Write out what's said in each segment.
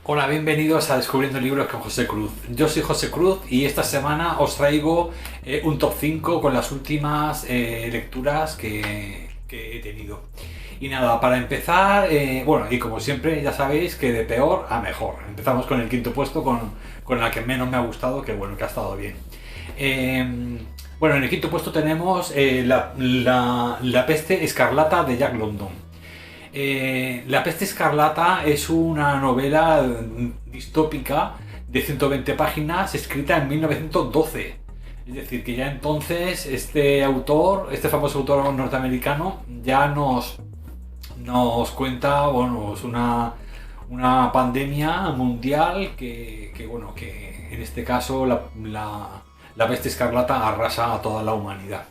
Hola, bienvenidos a Descubriendo Libros con José Cruz. Yo soy José Cruz y esta semana os traigo un top 5 con las últimas lecturas que he tenido. Y nada, para empezar, bueno, y como siempre ya sabéis que de peor a mejor. Empezamos con el quinto puesto, con la que menos me ha gustado, que bueno, que ha estado bien. Bueno, en el quinto puesto tenemos La peste escarlata de Jack London. La peste escarlata es una novela distópica de 120 páginas escrita en 1912. Es decir, que ya entonces este famoso autor norteamericano, ya nos cuenta, bueno, es una pandemia mundial que en este caso la peste escarlata arrasa a toda la humanidad.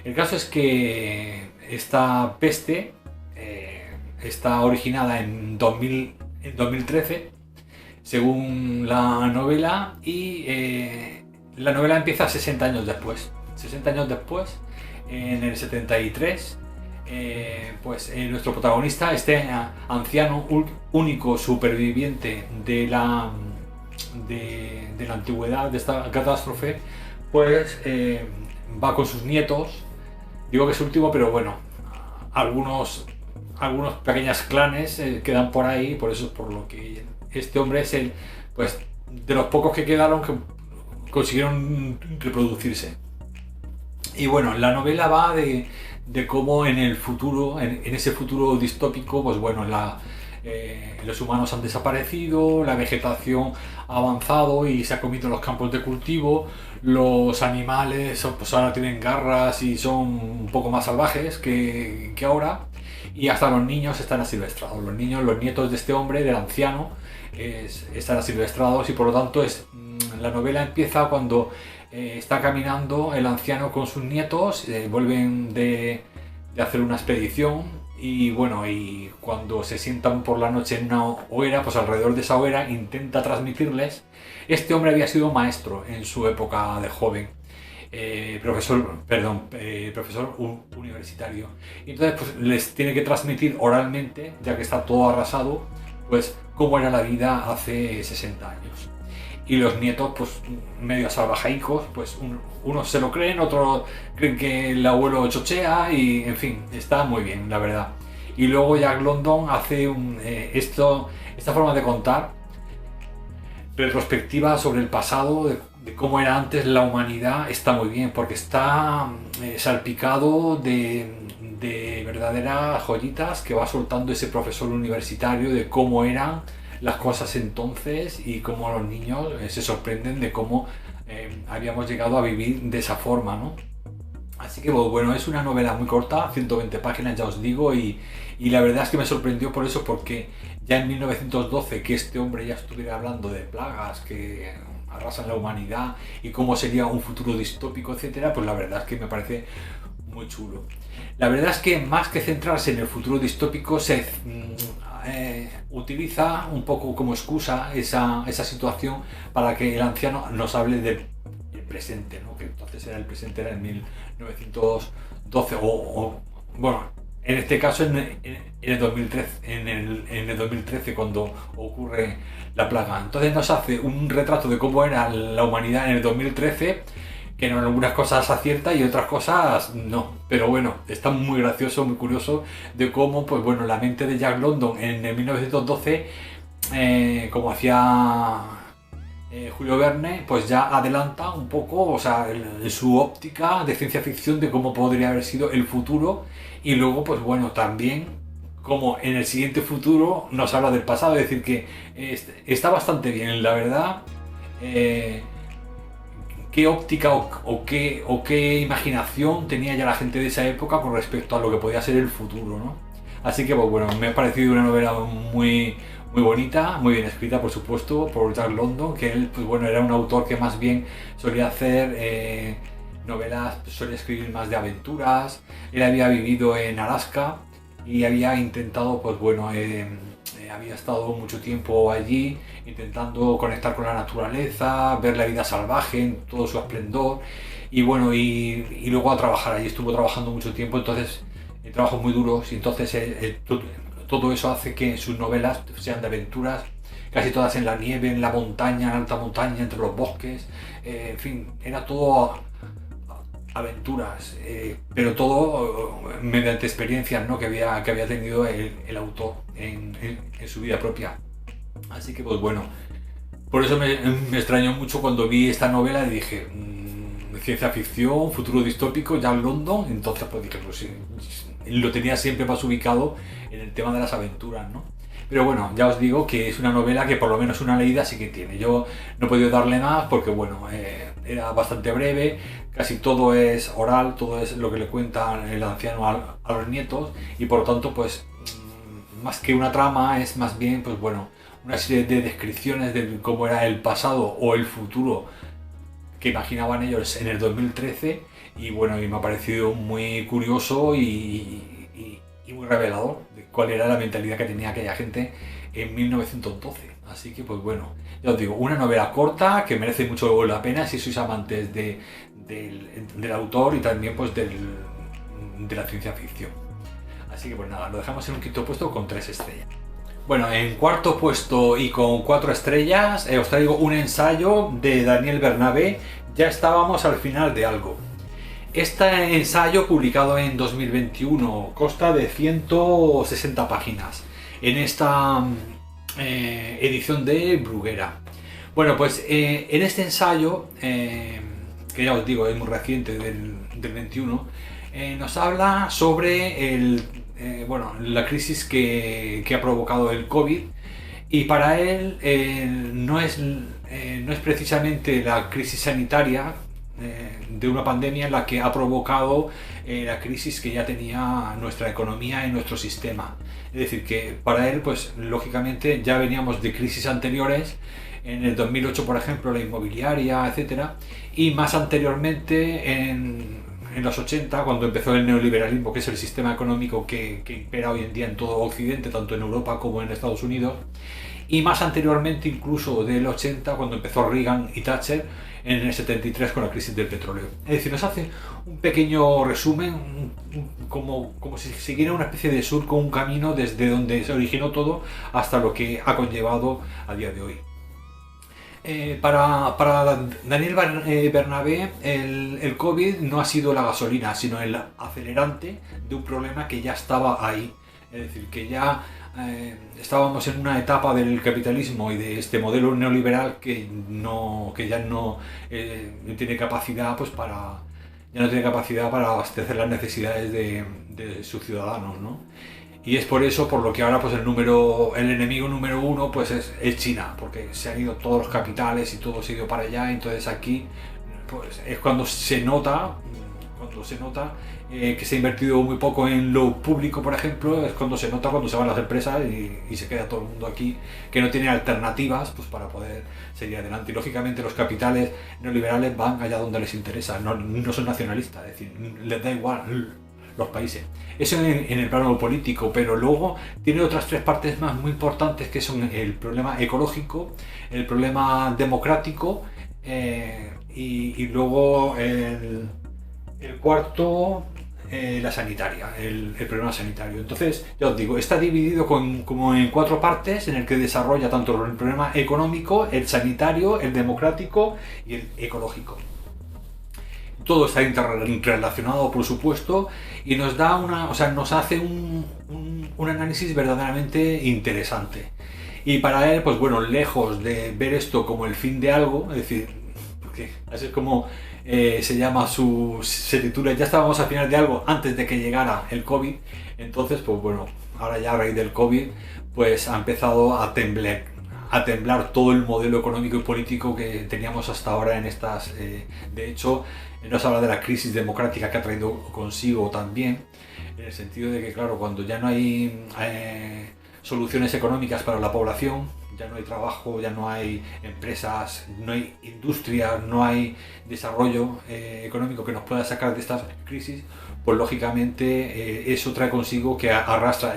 El caso es que esta peste está originada en 2013, según la novela, y la novela empieza 60 años después. 60 años después, en el 73, nuestro protagonista, anciano único superviviente de la antigüedad, de esta catástrofe, va con sus nietos. Digo que es último, pero bueno, algunos pequeños clanes quedan por ahí, por eso es por lo que este hombre es de los pocos que quedaron que consiguieron reproducirse. Y bueno, la novela va de cómo en el futuro, en ese futuro distópico, los humanos han desaparecido, la vegetación ha avanzado y se ha comido los campos de cultivo, los animales pues ahora tienen garras y son un poco más salvajes que ahora, y hasta los niños están asilvestrados. Los nietos de este hombre, del anciano, están asilvestrados, y por lo tanto la novela empieza cuando está caminando el anciano con sus nietos, vuelven de hacer una expedición. Y bueno, y cuando se sientan por la noche en una hoguera, pues alrededor de esa hoguera intenta transmitirles. Este hombre había sido maestro en su época de joven, profesor universitario. Y entonces pues les tiene que transmitir oralmente, ya que está todo arrasado, pues cómo era la vida hace 60 años. Y los nietos, pues medio salvajaicos, pues unos se lo creen, otros creen que el abuelo chochea, y en fin, está muy bien, la verdad. Y luego Jack London hace esta forma de contar retrospectiva sobre el pasado, de cómo era antes la humanidad, está muy bien, porque está salpicado de verdaderas joyitas que va soltando ese profesor universitario, de cómo eran las cosas entonces y cómo los niños se sorprenden de cómo habíamos llegado a vivir de esa forma, ¿no? Así que bueno, es una novela muy corta, 120 páginas, ya os digo, y la verdad es que me sorprendió por eso, porque ya en 1912, que este hombre ya estuviera hablando de plagas que arrasan la humanidad y cómo sería un futuro distópico, etcétera, pues la verdad es que me parece muy chulo. La verdad es que más que centrarse en el futuro distópico, se utiliza un poco como excusa esa situación para que el anciano nos hable del presente, ¿no? Que entonces era el presente, era en 1912 bueno, en este caso en el 2013, en el 2013, cuando ocurre la plaga. Entonces nos hace un retrato de cómo era la humanidad en el 2013, que en algunas cosas acierta y otras cosas no. Pero bueno, está muy gracioso, muy curioso de cómo, pues bueno, la mente de Jack London en el 1912, como hacía Julio Verne, pues ya adelanta un poco, o sea, su óptica de ciencia ficción de cómo podría haber sido el futuro. Y luego, pues bueno, también como en el siguiente futuro nos habla del pasado, es decir, que está bastante bien, la verdad. Qué óptica o qué imaginación tenía ya la gente de esa época con respecto a lo que podía ser el futuro, ¿no? Así que pues bueno, me ha parecido una novela muy bonita, muy bien escrita, por supuesto, por Jack London, que él, pues bueno, era un autor que más bien solía hacer novelas, solía escribir más de aventuras. Él había vivido en Alaska y había intentado, pues bueno, había estado mucho tiempo allí intentando conectar con la naturaleza, ver la vida salvaje en todo su esplendor, y bueno, y luego a trabajar allí. Estuvo trabajando mucho tiempo, entonces trabajos muy duros, y entonces todo eso hace que sus novelas sean de aventuras, casi todas en la nieve, en la montaña, en alta montaña, entre los bosques, en fin, era todo aventuras, pero todo mediante experiencias, ¿no? que había tenido el autor en su vida propia. Así que pues bueno, por eso me extrañó mucho cuando vi esta novela y dije, ciencia ficción, futuro distópico, Jack London. Entonces pues dije, pues sí, lo tenía siempre más ubicado en el tema de las aventuras, ¿no? Pero bueno, ya os digo que es una novela que por lo menos una leída sí que tiene. Yo no he podido darle más porque bueno, era bastante breve, casi todo es oral, todo es lo que le cuenta el anciano a los nietos, y por lo tanto pues más que una trama es más bien pues bueno, una serie de descripciones de cómo era el pasado o el futuro que imaginaban ellos en el 2013, y bueno, y me ha parecido muy curioso y muy revelador de cuál era la mentalidad que tenía aquella gente en 1912. Así que pues bueno, ya os digo, una novela corta que merece mucho la pena si sois amantes del autor y también pues de la ciencia ficción. Así que pues nada, lo dejamos en un quinto puesto con 3 estrellas. Bueno, en cuarto puesto y con 4 estrellas os traigo un ensayo de Daniel Bernabé. Ya estábamos al final de algo. Este ensayo, publicado en 2021, consta de 160 páginas en esta edición de Bruguera. Bueno, pues en este ensayo, que ya os digo es muy reciente, del 21, nos habla sobre la crisis que ha provocado el COVID, y para él no es precisamente la crisis sanitaria de una pandemia la que ha provocado la crisis que ya tenía nuestra economía y nuestro sistema. Es decir, que para él, pues lógicamente ya veníamos de crisis anteriores, en el 2008 por ejemplo la inmobiliaria, etcétera, y más anteriormente en los 80, cuando empezó el neoliberalismo, que es el sistema económico que impera hoy en día en todo Occidente, tanto en Europa como en Estados Unidos, y más anteriormente incluso del 80, cuando empezó Reagan y Thatcher en el 73 con la crisis del petróleo. Es decir, nos hace un pequeño resumen, como si siguiera una especie de surco, un camino desde donde se originó todo hasta lo que ha conllevado a día de hoy. Para Daniel Bernabé, el COVID no ha sido la gasolina, sino el acelerante de un problema que ya estaba ahí. Es decir, que ya estábamos en una etapa del capitalismo y de este modelo neoliberal que ya no tiene capacidad para abastecer las necesidades de sus ciudadanos, ¿no? Y es por eso por lo que ahora pues el enemigo número uno pues es China, porque se han ido todos los capitales y todo se ha ido para allá. Entonces aquí pues es cuando se nota que se ha invertido muy poco en lo público, por ejemplo. Es cuando se nota cuando se van las empresas y se queda todo el mundo aquí que no tiene alternativas pues para poder seguir adelante. Y lógicamente los capitales neoliberales van allá donde les interesa, no son nacionalistas, es decir, les da igual los países. Eso en el plano político, pero luego tiene otras 3 partes más muy importantes, que son el problema ecológico, el problema democrático y luego el cuarto, la sanitaria, el problema sanitario. Entonces, ya os digo, está dividido como en 4 partes, en el que desarrolla tanto el problema económico, el sanitario, el democrático y el ecológico. Todo está interrelacionado, por supuesto, y nos hace un análisis verdaderamente interesante. Y para él, pues bueno, lejos de ver esto como el fin de algo, es decir, porque así es como se titula, ya estábamos al final de algo antes de que llegara el COVID. Entonces, pues bueno, ahora ya a raíz del COVID, pues ha empezado a temblar todo el modelo económico y político que teníamos hasta ahora en estas. De hecho, nos habla de la crisis democrática que ha traído consigo también, en el sentido de que, claro, cuando ya no hay soluciones económicas para la población, ya no hay trabajo, ya no hay empresas, no hay industria, no hay desarrollo económico que nos pueda sacar de estas crisis, pues lógicamente eso trae consigo que arrastra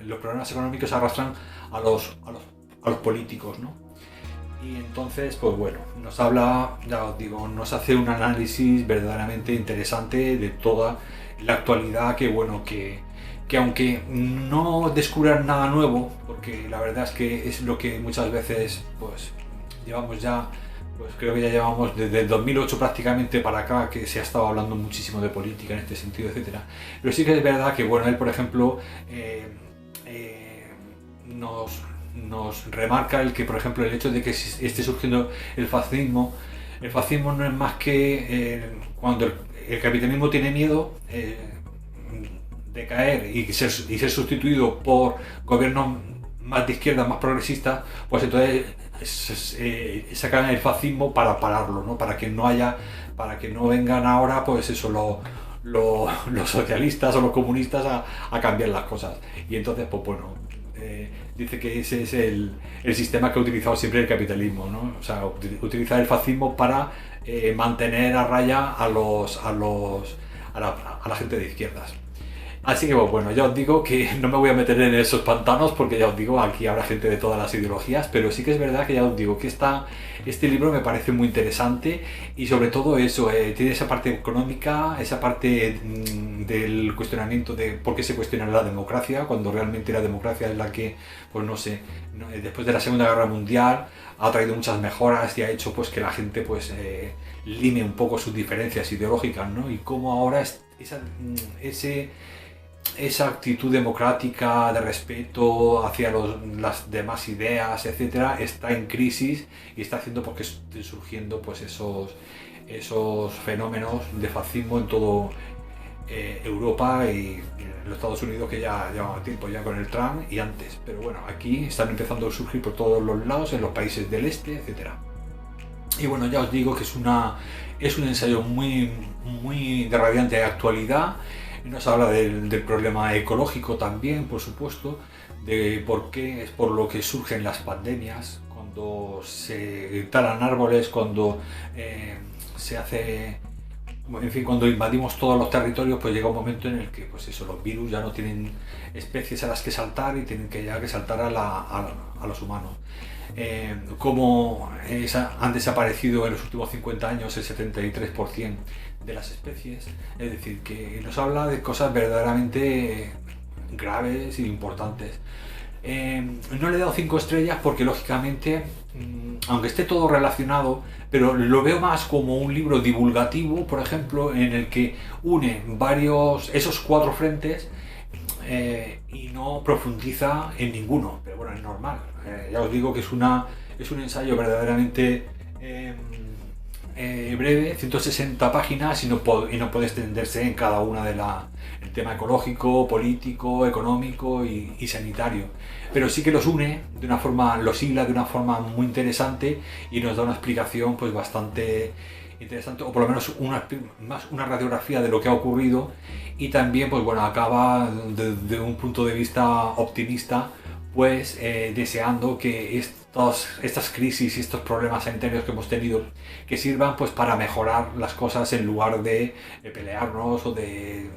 los problemas económicos arrastran a los políticos, ¿no? Y entonces, pues bueno, nos habla, ya os digo, nos hace un análisis verdaderamente interesante de toda la actualidad que, bueno, que que aunque no descubran nada nuevo, porque la verdad es que es lo que muchas veces pues llevamos ya, pues creo que ya llevamos desde el 2008 prácticamente para acá, que se ha estado hablando muchísimo de política en este sentido, etcétera. Pero sí que es verdad que, bueno, él, por ejemplo, nos remarca el que, por ejemplo, el hecho de que esté surgiendo el fascismo no es más que cuando el capitalismo tiene miedo de caer y ser sustituido por gobiernos más de izquierda, más progresistas, pues entonces sacan el fascismo para pararlo, ¿no? Para que no vengan ahora, pues eso, los socialistas o los comunistas a cambiar las cosas. Y entonces, pues bueno, dice que ese es el sistema que ha utilizado siempre el capitalismo, ¿no? O sea, utilizar el fascismo para mantener a raya a la gente de izquierdas. Así que pues bueno, ya os digo que no me voy a meter en esos pantanos porque ya os digo, aquí habrá gente de todas las ideologías, pero sí que es verdad que ya os digo que este libro me parece muy interesante y sobre todo eso, tiene esa parte económica, esa parte del cuestionamiento de por qué se cuestiona la democracia, cuando realmente la democracia es la que, pues no sé, después de la Segunda Guerra Mundial ha traído muchas mejoras y ha hecho pues que la gente pues lime un poco sus diferencias ideológicas, ¿no? Y cómo ahora esa actitud democrática de respeto hacia las demás ideas, etcétera, está en crisis y está haciendo porque estén surgiendo pues esos fenómenos de fascismo en todo Europa y en los Estados Unidos, que ya llevan tiempo ya con el Trump y antes, pero bueno, aquí están empezando a surgir por todos los lados, en los países del este, etcétera. Y bueno, ya os digo que es un ensayo muy, muy de radiante actualidad. Nos habla del problema ecológico también, por supuesto, de por qué es por lo que surgen las pandemias, cuando se talan árboles, cuando se hace, en fin, cuando invadimos todos los territorios, pues llega un momento en el que, pues eso, los virus ya no tienen especies a las que saltar y tienen que saltar a los humanos. Como han desaparecido en los últimos 50 años el 73% de las especies, es decir, que nos habla de cosas verdaderamente graves e importantes. No le he dado 5 estrellas porque lógicamente, aunque esté todo relacionado, pero lo veo más como un libro divulgativo, por ejemplo, en el que une esos 4 frentes y no profundiza en ninguno, pero bueno, es normal. Ya os digo que es un ensayo verdaderamente breve, 160 páginas y no puede extenderse en cada una el tema ecológico, político, económico y sanitario. Pero sí que los une los hila de una forma muy interesante y nos da una explicación pues bastante interesante, o por lo menos una radiografía de lo que ha ocurrido, y también pues bueno, acaba desde un punto de vista optimista, pues deseando que estas crisis y estos problemas sanitarios que hemos tenido que sirvan pues para mejorar las cosas en lugar de pelearnos o de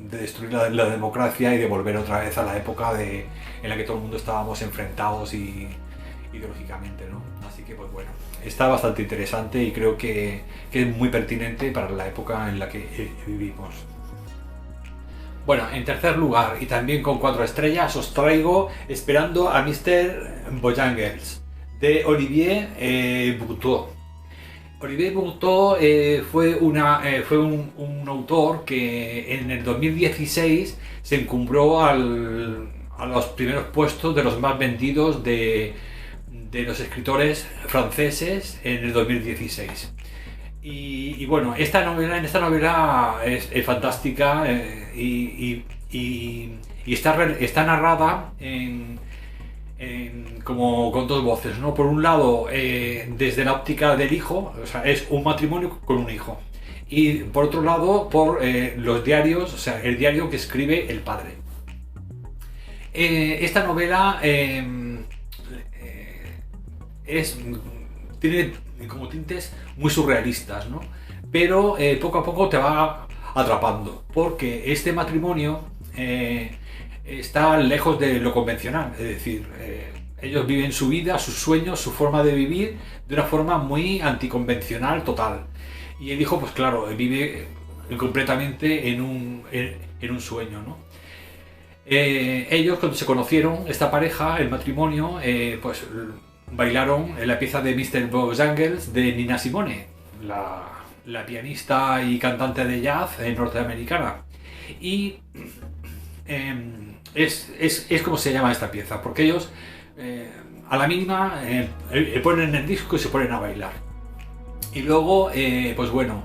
destruir la democracia y de volver otra vez a la época en la que todo el mundo estábamos enfrentados ideológicamente, ¿no? Así que pues bueno, está bastante interesante y creo que es muy pertinente para la época en la que vivimos. Bueno, en tercer lugar, y también con 4 estrellas, os traigo Esperando a Mr. Bojangles, de Olivier Bourteau. Olivier Bourteau fue un autor que en el 2016 se encumbró a los primeros puestos de los más vendidos de los escritores franceses en el 2016. Y bueno, esta novela es fantástica y está narrada como con 2 voces, ¿no? Por un lado, desde la óptica del hijo, o sea, es un matrimonio con un hijo. Y por otro lado, por los diarios, o sea, el diario que escribe el padre. Esta novela tiene como tintes muy surrealistas, ¿no? Pero poco a poco te va atrapando, porque este matrimonio está lejos de lo convencional, es decir, ellos viven su vida, sus sueños, su forma de vivir de una forma muy anticonvencional total. Y el hijo, pues claro, vive completamente en un sueño, ¿no? Ellos cuando se conocieron, esta pareja, el matrimonio, pues bailaron en la pieza de Mr. Bojangles de Nina Simone, la pianista y cantante de jazz norteamericana. Y es como se llama esta pieza, porque ellos a la mínima ponen el disco y se ponen a bailar. Y luego, pues bueno,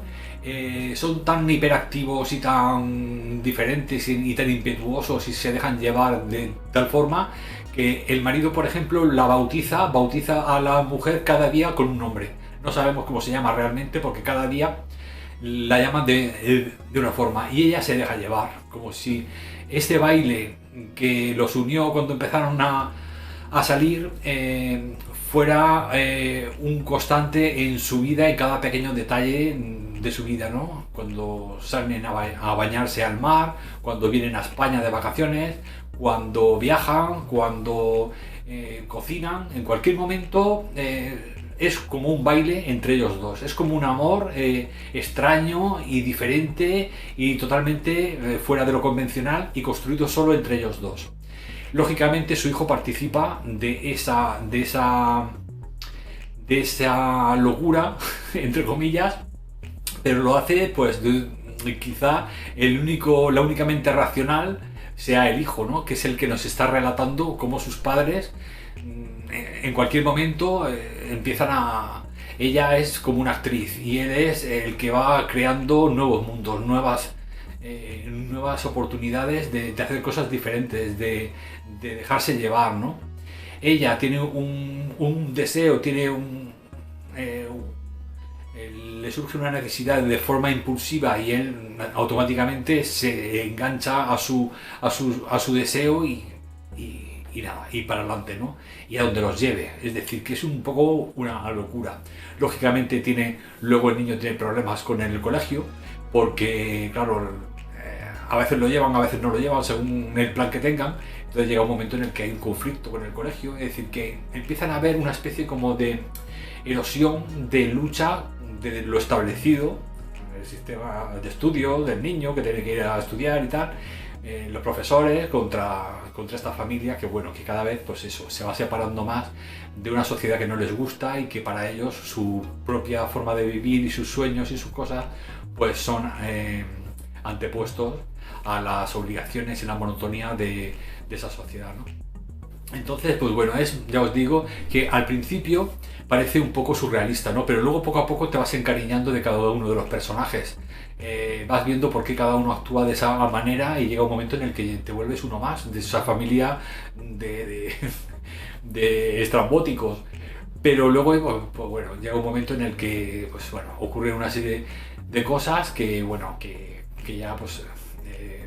son tan hiperactivos y tan diferentes y tan impetuosos y se dejan llevar de tal forma que el marido, por ejemplo, bautiza a la mujer cada día con un nombre. No sabemos cómo se llama realmente porque cada día la llaman de una forma y ella se deja llevar, como si este baile que los unió cuando empezaron a salir fuera un constante en su vida y cada pequeño detalle de su vida, ¿no? Cuando salen a bañarse al mar, cuando vienen a España de vacaciones, cuando viajan, cuando cocinan, en cualquier momento es como un baile entre ellos dos, es como un amor extraño y diferente y totalmente fuera de lo convencional y construido solo entre ellos dos. Lógicamente su hijo participa de esa locura, entre comillas, pero lo hace pues quizá la única mente racional sea el hijo, ¿no? Que es el que nos está relatando cómo sus padres en cualquier momento ella es como una actriz y él es el que va creando nuevos mundos, nuevas oportunidades de hacer cosas diferentes, de dejarse llevar, ¿no? Ella tiene un deseo, le surge una necesidad de forma impulsiva y él automáticamente se engancha a su deseo y nada, y para adelante, ¿no? Y a donde los lleve, es decir, que es un poco una locura. Lógicamente luego el niño tiene problemas con el colegio, porque claro, a veces lo llevan, a veces no lo llevan, según el plan que tengan. Entonces llega un momento en el que hay un conflicto con el colegio, es decir, que empiezan a haber una especie como de erosión, de lucha de lo establecido, el sistema de estudio del niño que tiene que ir a estudiar y tal, los profesores contra esta familia que bueno, que cada vez pues eso, se va separando más de una sociedad que no les gusta y que para ellos su propia forma de vivir y sus sueños y sus cosas pues son antepuestos a las obligaciones y la monotonía de esa sociedad, ¿no? Entonces, pues bueno, ya os digo que al principio parece un poco surrealista, ¿no? Pero luego poco a poco te vas encariñando de cada uno de los personajes. Vas viendo por qué cada uno actúa de esa manera y llega un momento en el que te vuelves uno más de esa familia de estrambóticos. Pero luego, pues bueno, llega un momento en el que, pues bueno, ocurren una serie de cosas que, bueno, que ya pues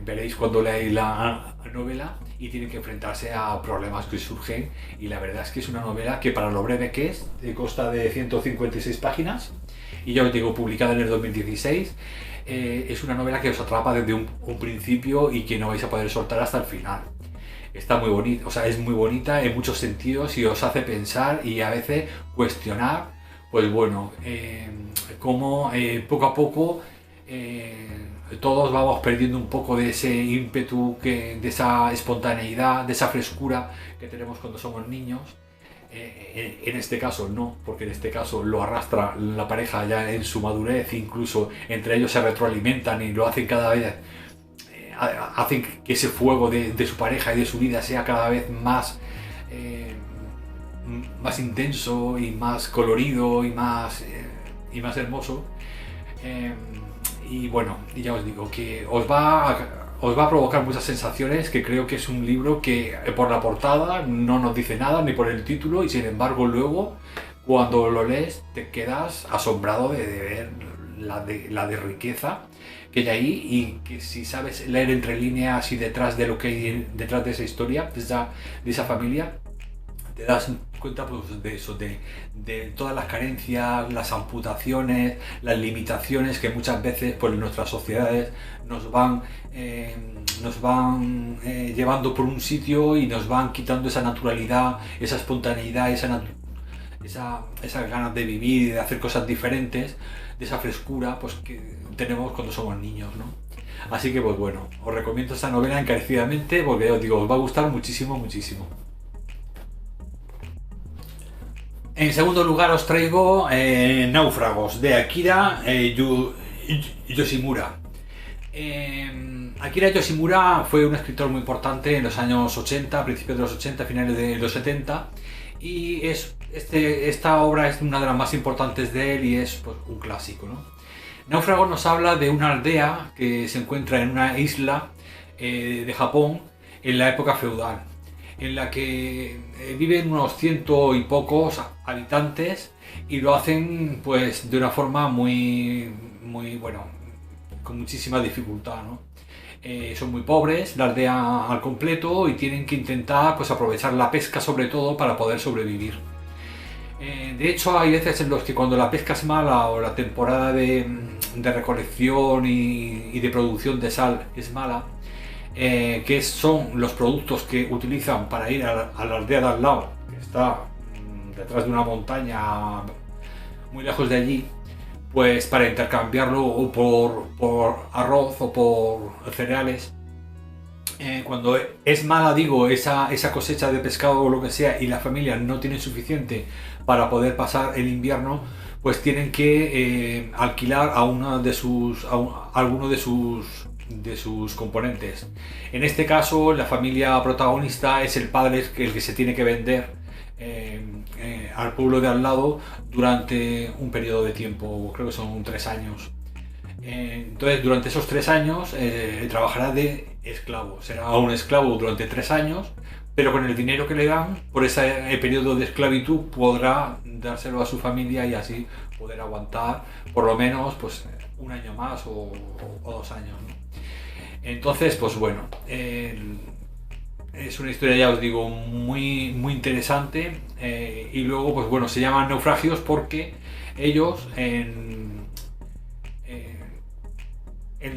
veréis cuando leáis la novela y tienen que enfrentarse a problemas que surgen y la verdad es que es una novela que para lo breve que es, consta de 156 páginas y ya os digo, publicada en el 2016, es una novela que os atrapa desde un principio y que no vais a poder soltar hasta el final. Está muy bonita, o sea, es muy bonita en muchos sentidos y os hace pensar y a veces cuestionar, pues bueno, cómo poco a poco todos vamos perdiendo un poco de ese ímpetu, de esa espontaneidad, de esa frescura que tenemos cuando somos niños. En este caso no, porque en este caso lo arrastra la pareja ya en su madurez, incluso entre ellos se retroalimentan y lo hacen cada vez, hacen que ese fuego de su pareja y de su vida sea cada vez más intenso y más colorido y más hermoso. Y bueno, ya os digo que os va a provocar muchas sensaciones, que creo que es un libro que por la portada no nos dice nada, ni por el título, y sin embargo luego cuando lo lees te quedas asombrado de ver la de riqueza que hay ahí y que si sabes leer entre líneas y detrás de lo que hay detrás de esa historia, de esa familia, te das cuenta pues, de eso, de todas las carencias, las amputaciones, las limitaciones que muchas veces pues, nuestras sociedades nos van llevando por un sitio y nos van quitando esa naturalidad, esa espontaneidad, esas ganas de vivir y de hacer cosas diferentes, de esa frescura pues, que tenemos cuando somos niños, ¿no? Así que pues bueno, os recomiendo esta novela encarecidamente porque ya os digo, os va a gustar muchísimo, muchísimo. En segundo lugar os traigo Náufragos de Akira Yoshimura. Akira Yoshimura fue un escritor muy importante en los años 80, principios de los 80, finales de los 70, y esta obra es una de las más importantes de él y es pues, un clásico, ¿no? Náufrago nos habla de una aldea que se encuentra en una isla de Japón en la época feudal, en la que viven unos ciento y pocos habitantes y lo hacen pues de una forma muy bueno, con muchísima dificultad, ¿no? Son muy pobres, la aldea al completo, y tienen que intentar pues aprovechar la pesca sobre todo para poder sobrevivir. De hecho, hay veces en los que cuando la pesca es mala o la temporada de recolección y de producción de sal es mala, que son los productos que utilizan para ir a la aldea de al lado, que está detrás de una montaña muy lejos de allí, pues para intercambiarlo o por arroz o por cereales. Cuando es mala, digo, esa cosecha de pescado o lo que sea y la familia no tiene suficiente para poder pasar el invierno, pues tienen que alquilar a alguno de sus componentes. En este caso, la familia protagonista es el padre el que se tiene que vender al pueblo de al lado durante un periodo de tiempo, creo que son 3 años. Entonces, durante esos 3 años trabajará de esclavo. Será un esclavo durante 3 años, pero con el dinero que le dan por ese periodo de esclavitud podrá dárselo a su familia y así poder aguantar por lo menos pues, un año más o 2 años, ¿no? Entonces, pues bueno, es una historia, ya os digo, muy interesante. Y luego, pues bueno, se llaman naufragios porque ellos en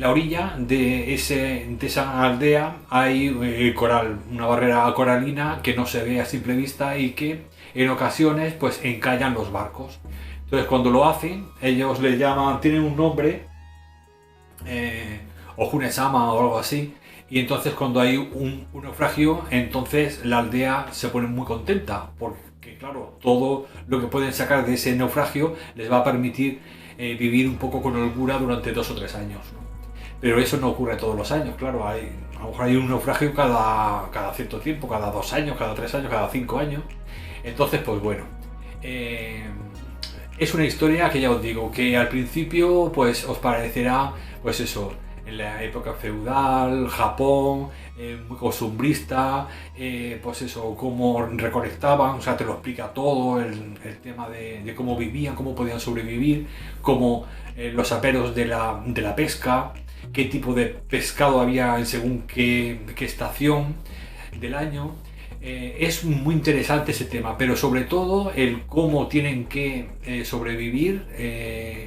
la orilla de esa aldea hay coral, una barrera coralina que no se ve a simple vista y que en ocasiones pues encallan los barcos. Entonces cuando lo hacen, ellos le llaman, tienen un nombre, Ohune-sama o algo así, y entonces cuando hay un naufragio, entonces la aldea se pone muy contenta, porque claro, todo lo que pueden sacar de ese naufragio les va a permitir vivir un poco con holgura durante 2 o 3 años, ¿no? Pero eso no ocurre todos los años, claro, a lo mejor hay un naufragio cada cierto tiempo, cada 2 años, cada 3 años, cada 5 años. Entonces, pues bueno, es una historia que ya os digo, que al principio pues os parecerá, pues eso, en la época feudal, Japón, muy costumbrista, pues eso, cómo recolectaban, o sea, te lo explica todo, el tema de cómo vivían, cómo podían sobrevivir, cómo los aperos de la pesca, qué tipo de pescado había en según qué estación del año. Es muy interesante ese tema, pero sobre todo el cómo tienen que sobrevivir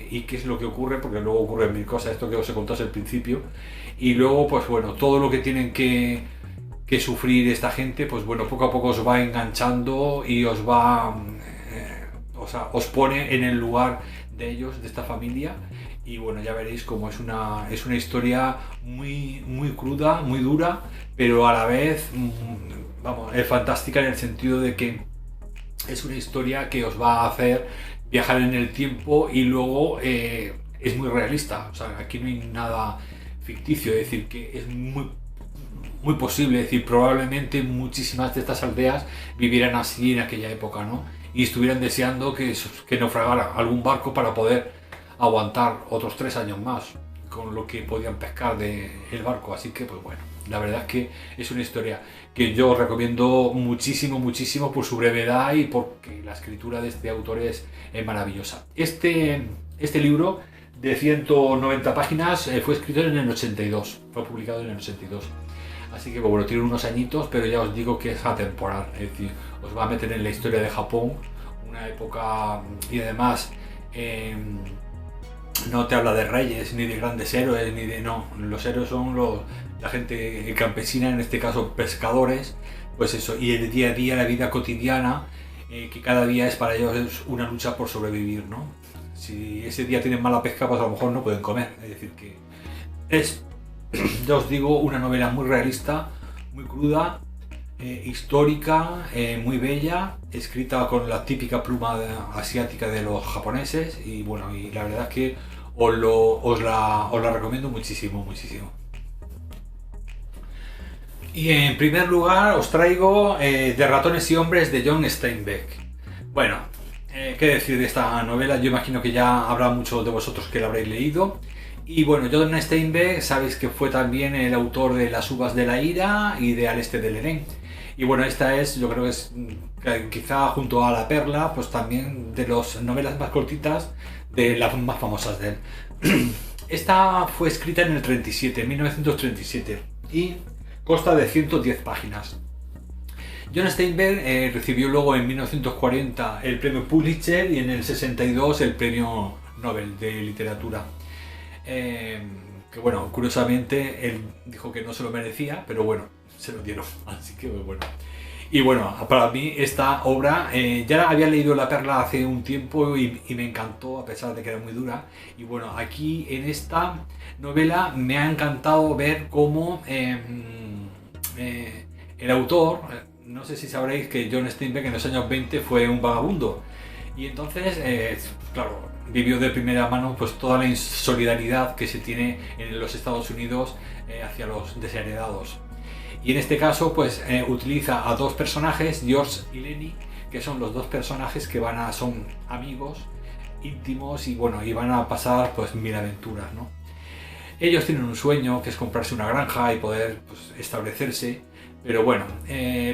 y qué es lo que ocurre, porque luego ocurren mil cosas, esto que os he contado al principio, y luego pues bueno, todo lo que tienen que sufrir esta gente, pues bueno, poco a poco os va enganchando y os va, os pone en el lugar de ellos, de esta familia, y bueno, ya veréis cómo es una historia muy cruda, muy dura, pero a la vez vamos, es fantástica en el sentido de que es una historia que os va a hacer viajar en el tiempo y luego es muy realista. O sea, aquí no hay nada ficticio, es decir, que es muy posible, es decir, probablemente muchísimas de estas aldeas vivieran así en aquella época, ¿no? Y estuvieran deseando que naufragara algún barco para poder aguantar otros 3 años más con lo que podían pescar del barco. Así que, pues bueno, la verdad es que es una historia que yo recomiendo muchísimo por su brevedad y porque la escritura de este autor es maravillosa. Este libro de 190 páginas fue escrito en el 82, fue publicado en el 82. Así que bueno, tiene unos añitos, pero ya os digo que es atemporal, es decir, os va a meter en la historia de Japón, una época, y además no te habla de reyes, ni de grandes héroes, ni de... no, los héroes son la gente campesina, en este caso pescadores, pues eso, y el día a día, la vida cotidiana, que cada día es para ellos es una lucha por sobrevivir, ¿no? Si ese día tienen mala pesca, pues a lo mejor no pueden comer, es decir, que es Ya os digo, una novela muy realista, muy cruda, histórica, muy bella, escrita con la típica pluma asiática de los japoneses y bueno, y la verdad es que os la recomiendo muchísimo, muchísimo. Y en primer lugar os traigo De ratones y hombres de John Steinbeck. Bueno, qué decir de esta novela, yo imagino que ya habrá muchos de vosotros que la habréis leído. Y bueno, John Steinbeck sabéis que fue también el autor de Las uvas de la ira y de Al este del Edén. Y bueno, esta es, yo creo que es quizá junto a La Perla, pues también de las novelas más cortitas, de las más famosas de él. Esta fue escrita en el 37, 1937, y consta de 110 páginas. John Steinbeck recibió luego en 1940 el premio Pulitzer y en el 62 el premio Nobel de Literatura. Que bueno, curiosamente él dijo que no se lo merecía, pero bueno, se lo dieron, así que bueno. Y bueno, para mí esta obra, ya había leído La Perla hace un tiempo y me encantó, a pesar de que era muy dura. Y bueno, aquí en esta novela me ha encantado ver cómo el autor, no sé si sabréis que John Steinbeck en los años 20 fue un vagabundo. Y entonces, claro, vivió de primera mano pues toda la insolidaridad que se tiene en los Estados Unidos hacia los desheredados. Y en este caso pues utiliza a dos personajes, George y Lenny, que son los dos personajes que son amigos íntimos y bueno, y van a pasar pues mil aventuras, ¿no? Ellos tienen un sueño que es comprarse una granja y poder pues, establecerse, pero bueno,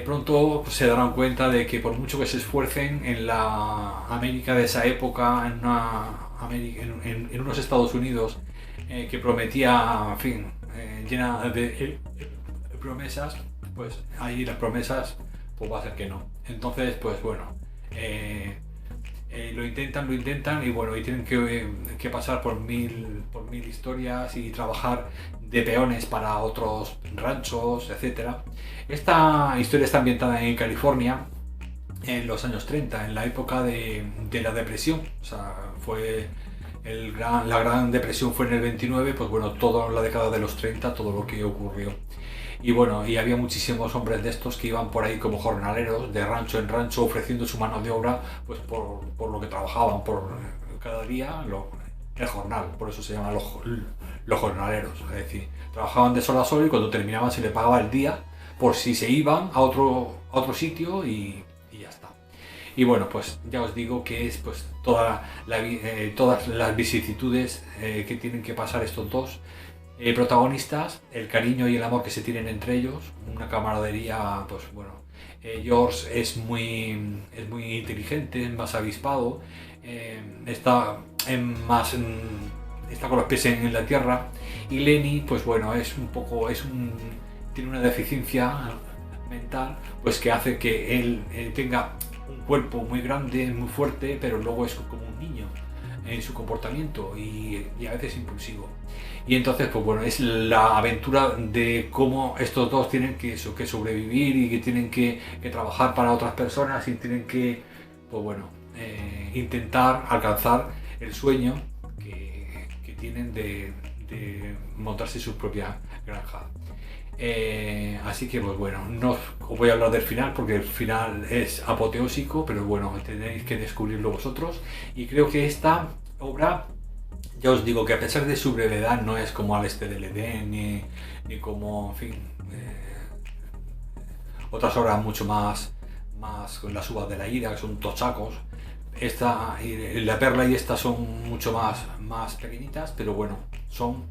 pronto pues, se darán cuenta de que por mucho que se esfuercen en la América de esa época, en unos Estados Unidos que prometía, en fin, llena de promesas, pues ahí las promesas pues va a ser que no. Entonces, pues bueno, lo intentan y bueno, y tienen que pasar por mil historias y trabajar de peones para otros ranchos, etcétera. Esta historia está ambientada en California en los años 30, en la época de la depresión. O sea, fue la gran depresión fue en el 29, pues bueno, toda la década de los 30, todo lo que ocurrió. Y bueno, y había muchísimos hombres de estos que iban por ahí como jornaleros, de rancho en rancho, ofreciendo su mano de obra pues por lo que trabajaban, por cada día, el jornal, por eso se llaman los jornaleros. Es decir, trabajaban de sol a sol y cuando terminaban se les pagaba el día por si se iban a otro sitio y ya está. Y bueno, pues ya os digo que es pues todas las vicisitudes que tienen que pasar estos dos protagonistas, el cariño y el amor que se tienen entre ellos, una camaradería, pues bueno, George es muy inteligente, más avispado, está con los pies en la tierra, y Lenny, pues bueno, tiene una deficiencia mental, pues que hace que él tenga un cuerpo muy grande, muy fuerte, pero luego es como un niño en su comportamiento y a veces impulsivo. Y entonces, pues bueno, es la aventura de cómo estos dos tienen que sobrevivir y que tienen que trabajar para otras personas y tienen que, pues bueno, intentar alcanzar el sueño que tienen de montarse su propia granja. Así que pues bueno, no os voy a hablar del final porque el final es apoteósico, pero bueno, tenéis que descubrirlo vosotros. Y creo que esta obra, ya os digo que a pesar de su brevedad, no es como Al este del Edén ni como, en fin, otras obras mucho más con Las uvas de la ira, que son tochacos. Esta, La Perla y esta son mucho más pequeñitas, pero bueno, son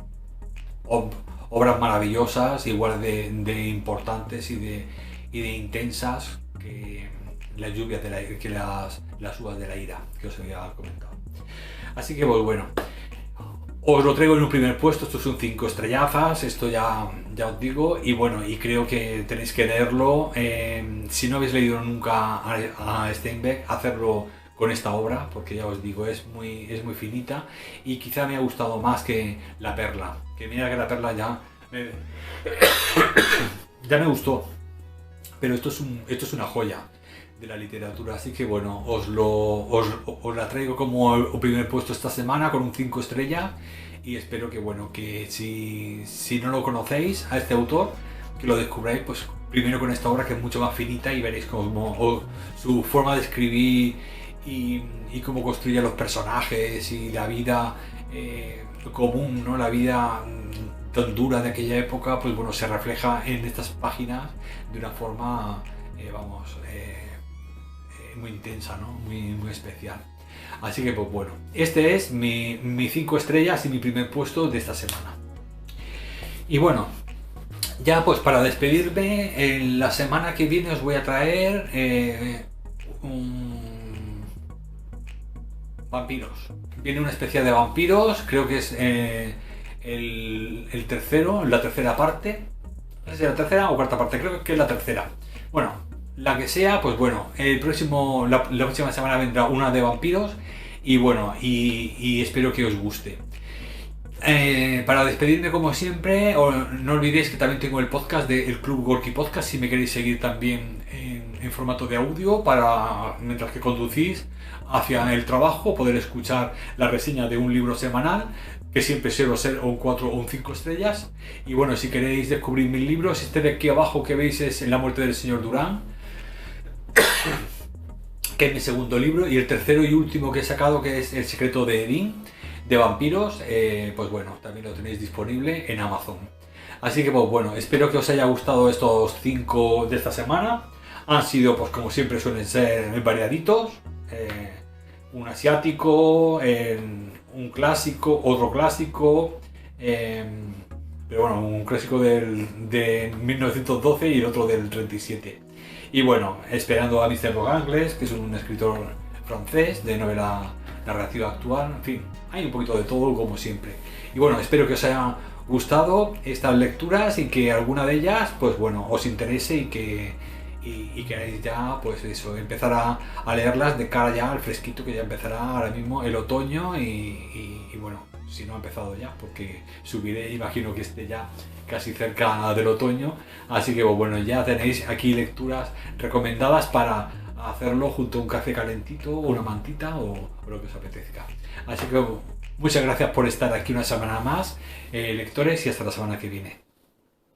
obras maravillosas, igual de importantes y de intensas que las lluvias que las uvas de la ira que os había comentado. Así que pues bueno, os lo traigo en un primer puesto. Esto son 5 estrellazas, esto ya os digo, y bueno, y creo que tenéis que leerlo. Si no habéis leído nunca a Steinbeck, hacerlo con esta obra, porque ya os digo, es muy finita y quizá me ha gustado más que La Perla, que mira que La Perla ya me gustó, pero esto es una joya de la literatura, así que bueno, os la traigo como el primer puesto esta semana con un 5 estrellas y espero que bueno, que si no lo conocéis a este autor, que lo descubráis pues primero con esta obra, que es mucho más finita, y veréis cómo su forma de escribir y cómo construye los personajes y la vida común, ¿no? La vida tan dura de aquella época, pues bueno, se refleja en estas páginas de una forma muy intensa, ¿no? Muy especial. Así que pues bueno, este es mi 5 estrellas y mi primer puesto de esta semana. Y bueno, ya pues para despedirme, en la semana que viene os voy a traer vampiros. Viene una especie de vampiros, creo que es el tercero, la tercera parte. No sé si es la tercera o cuarta parte, creo que es la tercera. Bueno, la que sea, pues bueno, la próxima semana vendrá una de vampiros y bueno, y espero que os guste. Para despedirme como siempre, no olvidéis que también tengo el podcast del Club Gorky Podcast, si me queréis seguir también en formato de audio, para mientras que conducís hacia el trabajo poder escuchar la reseña de un libro semanal, que siempre suelo ser un 4 o un 5 estrellas. Y bueno, si queréis descubrir mis libros, este de aquí abajo que veis es La muerte del señor Durán, que es mi segundo libro, y el tercero y último que he sacado, que es El secreto de Edín, de vampiros, pues bueno, también lo tenéis disponible en Amazon. Así que pues bueno, espero que os haya gustado estos 5 de esta semana. Han sido, pues como siempre suelen ser, variaditos. Un asiático, un clásico, otro clásico, pero bueno, un clásico de 1912 y el otro del 37. Y bueno, esperando a Mr. Rogangles, que es un escritor francés de novela narrativa actual. En fin, hay un poquito de todo, como siempre. Y bueno, espero que os haya gustado estas lecturas y que alguna de ellas, pues bueno, os interese y queráis ya, pues eso, empezar a leerlas de cara ya al fresquito, que ya empezará ahora mismo el otoño y bueno, si no ha empezado ya, porque subiré, imagino que esté ya casi cerca del otoño. Así que bueno, ya tenéis aquí lecturas recomendadas para hacerlo junto a un café calentito o una mantita o lo que os apetezca. Así que muchas gracias por estar aquí una semana más, lectores, y hasta la semana que viene.